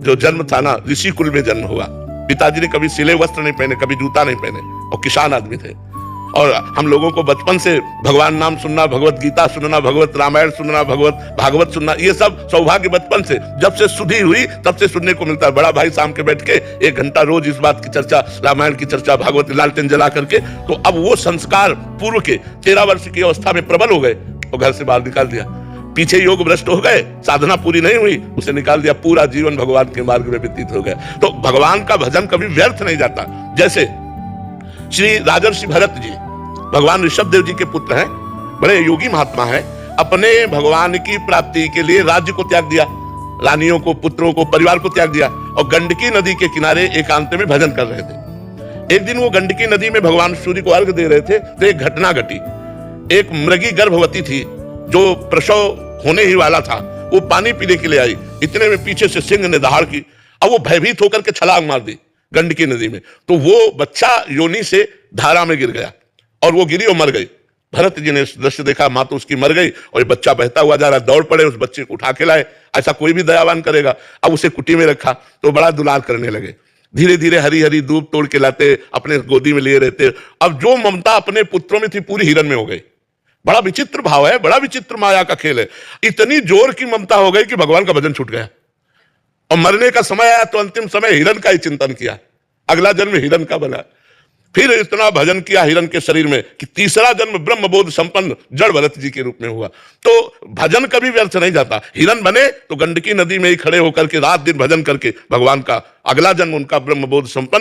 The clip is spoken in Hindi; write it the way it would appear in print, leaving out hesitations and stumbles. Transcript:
जो जन्म था ना, ऋषि कुल में जन्म हुआ। पिताजी ने कभी सिले वस्त्र नहीं पहने, कभी जूता नहीं पहने, और किसान आदमी थे। और हम लोगों को बचपन से भगवान नाम सुनना, भगवत गीता सुनना, भगवत रामायण सुनना, भगवत भागवत सुनना, ये सब सौभाग्य बचपन से, जब से सुधी हुई तब से सुनने को मिलता है। बड़ा भाई शाम के बैठ के 1 घंटा रोज इस बात की चर्चा, रामायण की चर्चा, भागवत लालटेन जला करके। तो अब वो संस्कार पूर्व के 13 वर्ष की अवस्था में प्रबल हो गए, तो घर से बाहर निकाल दिया। पीछे योग भ्रष्ट हो गए, साधना पूरी नहीं हुई, उसे निकाल दिया। पूरा जीवन भगवान के मार्ग में व्यतीत हो गया। तो भगवान का भजन कभी व्यर्थ नहीं जाता। जैसे श्री राजर्षि भरत जी भगवान ऋषभ देव जी के पुत्र हैं, बड़े योगी महात्मा हैं। अपने भगवान की प्राप्ति के लिए राज्य को त्याग दिया, रानियों को, पुत्रों को, परिवार को त्याग दिया, और गंडकी नदी के किनारे एकांत में भजन कर रहे थे। एक दिन वो गंडकी नदी में भगवान सूर्य को अर्घ दे रहे थे, तो एक घटना घटी। एक मृगी गर्भवती थी जो प्रसव होने ही वाला था, वो पानी पीने के लिए आई। इतने में पीछे से सिंह ने दहाड़ की, अब वो भयभीत होकर के छलांग मार दी गंडकी नदी में। तो वो बच्चा योनि से धारा में गिर गया और वो गिरी और मर गई। भरत जी ने दृश्य देखा, मां तो उसकी मर गई और ये बच्चा बहता हुआ जा रहा। दौड़ पड़े, उस बच्चे को उठा के लाए। ऐसा कोई भी दयावान करेगा। अब उसे कुटी में रखा तो बड़ा दुलार करने लगे। धीरे धीरे हरी हरी दूब तोड़ के लाते, अपने गोदी में लिए रहते। अब जो ममता अपने पुत्रों में थी पूरी हिरण में हो गई। बड़ा विचित्र भाव है, बड़ा विचित्र माया का खेल है। इतनी जोर की ममता हो गई कि भगवान का भजन छूट गया। और मरने का समय आया तो अंतिम समय हिरण का ही चिंतन किया, अगला जन्म हिरण का बना। फिर इतना भजन किया हिरण के शरीर में कि तीसरा जन्म ब्रह्मबोध संपन्न जड़ भरत जी के रूप में हुआ। तो भजन कभी व्यर्थ नहीं जाता। हिरण बने तो गंडकी नदी में ही खड़े होकर के रात दिन भजन करके भगवान का, अगला जन्म उनका ब्रह्मबोध संपन्न